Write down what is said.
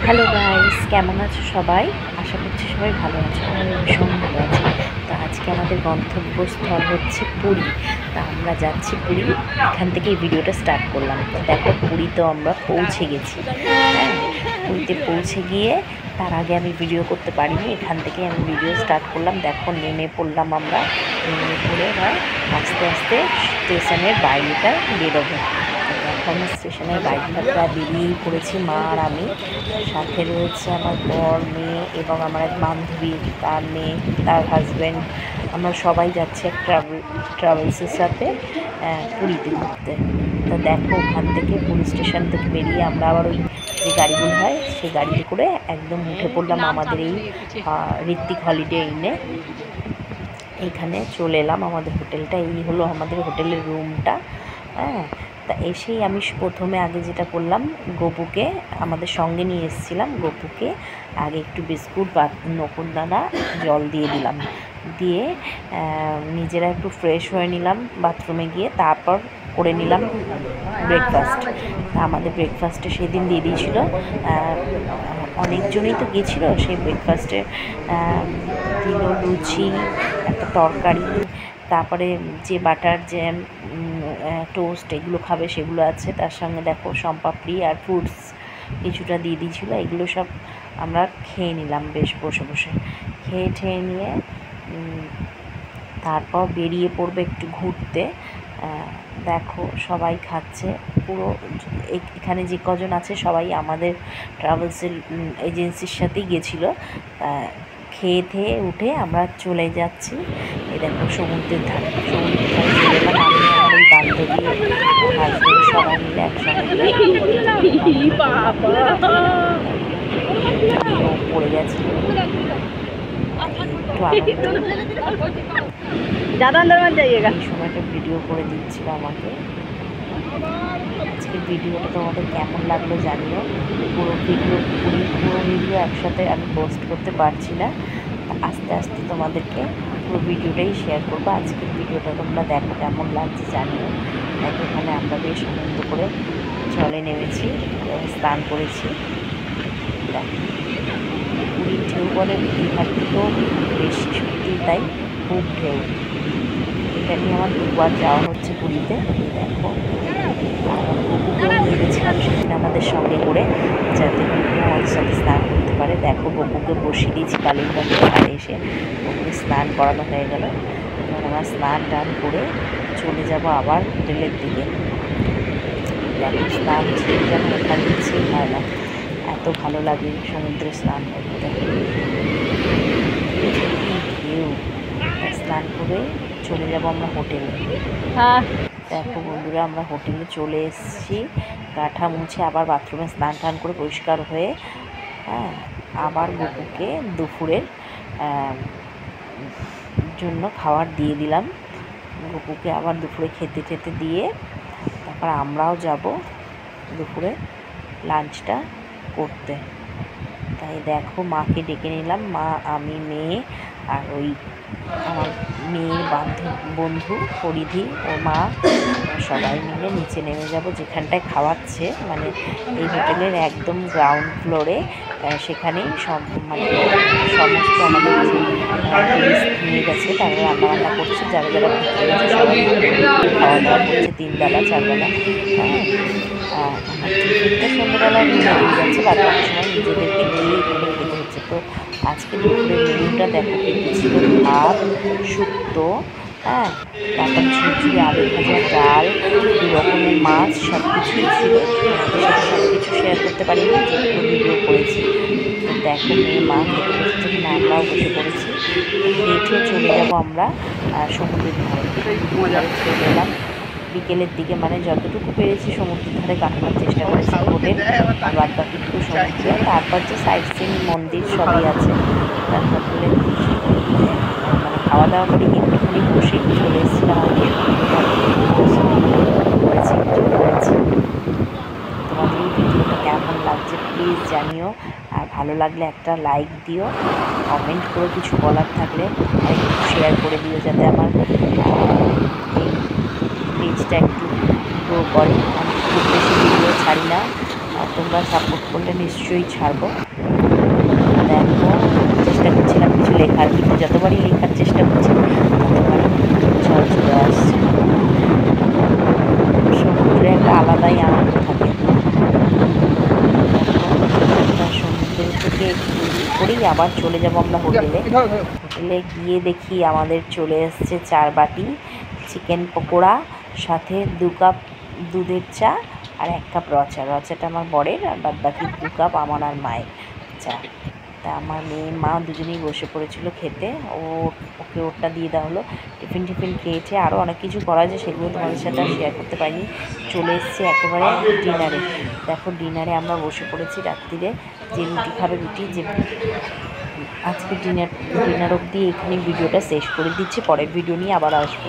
Hello guys, কেমন আছো সবাই? আশা করছি সবাই ভালো আছো। আমি ভীষণ ভালো আছি। তো আজকে আমাদের গন্তব্যস্থল হচ্ছে পুরী। তা আমরা যাচ্ছি পুরী। এখান থেকে এই ভিডিওটা স্টার্ট করলাম। তো দেখো, পুরীতে আমরা পৌঁছে গেছি। হ্যাঁ, পুরীতে পৌঁছে গিয়ে তার আগে আমি ভিডিও করতে পারিনি। এখান থেকে আমি ভিডিও স্টার্ট করলাম। দেখো, নেমে পড়লাম আমরা। নেমে পড়ে এবার আস্তে আস্তে স্টেশনের বাইরেটা বেরোবো। এখন স্টেশনের বাইকটা প্রায় বেরিয়েই পড়েছি, মা আর আমি। সাথে রয়েছে আমার বর, মেয়ে এবং আমার এক বান্ধবী, তার মেয়ে, তার হাজব্যান্ড। আমরা সবাই যাচ্ছি এক ট্রাভেলসের সাথে পুরীতে ঘুরতে। তো দেখো, ওখান থেকে পুরী স্টেশন থেকে বেরিয়ে আমরা আবার ওই যে গাড়িগুলো হয় সেই গাড়িতে করে একদম উঠে পড়লাম আমাদের এই ঋত্বিক হলিডে ইনে। এইখানে চলে এলাম। আমাদের হোটেলটা এই হলো, আমাদের হোটেলের রুমটা। হ্যাঁ, তা এসেই আমি প্রথমে আগে যেটা করলাম, গপুকে আমাদের সঙ্গে নিয়ে এসেছিলাম। গপুকে আগে একটু বিস্কুট বা নকুলদানা জল দিয়ে দিলাম, দিয়ে নিজেরা একটু ফ্রেশ হয়ে নিলাম বাথরুমে গিয়ে। তারপর করে নিলাম ব্রেকফাস্ট। আমাদের ব্রেকফাস্টে সেদিন দিয়ে দিয়েছিলো, অনেকজনই তো গেছিলো। সেই ব্রেকফাস্টে দিল লুচি, একটা তরকারি, তারপরে যে বাটার জ্যাম, টোস্ট এগুলো খাবে সেগুলো আছে। তার সঙ্গে দেখো সম্পাপড়ি আর ফ্রুটস কিছুটা দিয়ে দিয়েছিলো। এগুলো সব আমরা খেয়ে নিলাম বেশ বসে বসে। খেয়ে নিয়ে তারপর বেরিয়ে পড়বে একটু ঘুরতে। দেখো সবাই খাচ্ছে, পুরো এখানে যে কজন আছে সবাই আমাদের ট্রাভেলসের এজেন্সির সাথেই গেছিলো। খেয়ে উঠে আমরা চলে যাচ্ছি। এই দেখো সমুদ্রের ধারে চলে এলাম। আমি আমার ওই বান্ধবী, হাজবেন্ড সবাই মিলে একসঙ্গে পড়ে গেছি। এই সময়টা ভিডিও করে দিচ্ছিল আমাকে। আজকের ভিডিওটা তোমাদের কেমন লাগলো জানিও। পুরো ভিডিও একসাথে আমি পোস্ট করতে পারছি না। আস্তে আস্তে তোমাদেরকে পুরো ভিডিওটাই শেয়ার করবো। আজকের ভিডিওটা তোমরা দেখো কেমন লাগছে জানিও। দেখো, এখানে আমরা বেশ আনন্দ করে জলে নেমেছি, স্নান করেছি। দেখো, পুরীর ঢেউ বলে দীঘার থেকেও বেশি, সত্যি তাই, খুব ঢেউ। এটা নিয়ে আমার দুবার যাওয়া হচ্ছে পুরীতে। দেখো, বকুকেও নিয়ে গেছিলাম সেদিন আমাদের সঙ্গে করে, যাতে বকু আমাদের সাথে স্নান করতে পারে। দেখো, বকুকে বসিয়ে দিয়েছি কালীগঞ্জে, আর এসে বকুকে স্নান করানো হয়ে গেল। এবার আমরা স্নান টান করে চলে যাব আবার হোটেলের দিকে। দেখো, স্নান ছিল যেন ওখানে ইচ্ছেই হয় না, এত ভালো লাগে সমুদ্রে স্নান করতে। ঢেউ, স্নান করে চলে যাব আমরা হোটেলে। দেখো বন্ধুরা, আমরা হোটেলে চলে এসেছি। গাঠা মুছে আবার বাথরুমে স্নান টান করে পরিষ্কার হয়ে, আবার গপুকে দুপুরের জন্য খাবার দিয়ে দিলাম। গপুকে আবার দুপুরে খেতে দিয়ে তারপর আমরাও যাব দুপুরে লাঞ্চটা করতে। তাই দেখো, মাকে ডেকে নিলাম। মা, আমি, মেয়ে আর ওই আমার মেয়ের বন্ধু পরিধি, ও মা, সবাই মিলে নিচে নেমে যাব যেখানটায় খাওয়াচ্ছে, মানে এই হোটেলের একদম গ্রাউন্ড ফ্লোরে। সেখানেই সমস্ত আমাদের যে টুরিস্ট নিয়ে গেছে তারা রান্নাবান্না করছে। যারা ঘুরতে গেছে সবাই খাওয়া দাওয়া করছে 3 বেলা 4 বেলা। আমার টিফিনটা সন্ধ্যাবেলা নিয়ে যাচ্ছে, বাকি সময় নিজেদেরকে গিয়ে এগুলো খেতে হচ্ছে। তো আজকে দুপুরের মেনুটা দেখো কি ছিল: ভাত, শুক্তো, তারপর ঝুরঝুরি আলু ভাজা, ডাল, 2 রকমের মাছ, সব কিছুই ছিল। আমাদের সাথে সব কিছু শেয়ার করতে পারিনি, যেটুকু ভিডিও করেছি। তো দেখো, মেয়ে মা খেতে বসেছে, কিনা আমরাও বসে পড়েছি। খেয়ে চলে যাব আমরা সমুদ্রের ধারে। চলে এলাম বিকেলের দিকে, মানে যতটুকু পেরেছি সমুদ্রের ধারে কাটানোর চেষ্টা করেছি হোটেল, আর বাদ বাকিটুকু সমুদ্রে। তারপর যে সাইট সিন, মন্দির সবই আছে। তারপর মানে খাওয়া দাওয়া করে একটুখানি বসেই চলে এসেছিলাম আমি করেছি। তোমাদের এই ভিডিওটা কেমন লাগছে প্লিজ জানিও, আর ভালো লাগলে একটা লাইক দিও, কমেন্ট করে কিছু বলার থাকলে একটু শেয়ার করে দিও, যাতে আমার এই পেজটা একটু গ্রো করে। আমি খুব বেশি ভিডিও ছাড়ি না, আর তোমরা সাপোর্ট করলে নিশ্চয়ই ছাড়বো। দেখো চেষ্টা করছিলাম কিছু লেখার, কিন্তু যতবারই লেখার চেষ্টা করছি ততবারই জল চলে আসছে। সমুদ্রে একটা আলাদাই আনন্দ থাকে। দেখো সমুদ্র থেকে করেই আবার চলে যাব আমরা হোটেলে। হোটেলে গিয়ে দেখি আমাদের চলে এসছে 4 বাটি চিকেন পকোড়া, সাথে 2 কাপ দুধের চা আর 1 কাপ রচা। রচাটা আমার বরের, আর বাদ বাকি 2 কাপ আমার আর মায়ের চা। তা আমার মেয়ে মা দুজনেই বসে পড়েছিল খেতে। ওকে ওটা দিয়ে দেওয়া হলো। টিফিন খেয়েছে। আরও অনেক কিছু করা আছে, সেগুলো তোমাদের সাথে আর শেয়ার করতে পারিনি। চলে এসেছি একেবারে ডিনারে। দেখো ডিনারে আমরা বসে পড়েছি। রাত্রিরে যে রুটি খাবে রুটি, যে আজকে ডিনার অবধি এখানে ভিডিওটা শেষ করে দিচ্ছি। পরের ভিডিও নিয়ে আবার আসবো।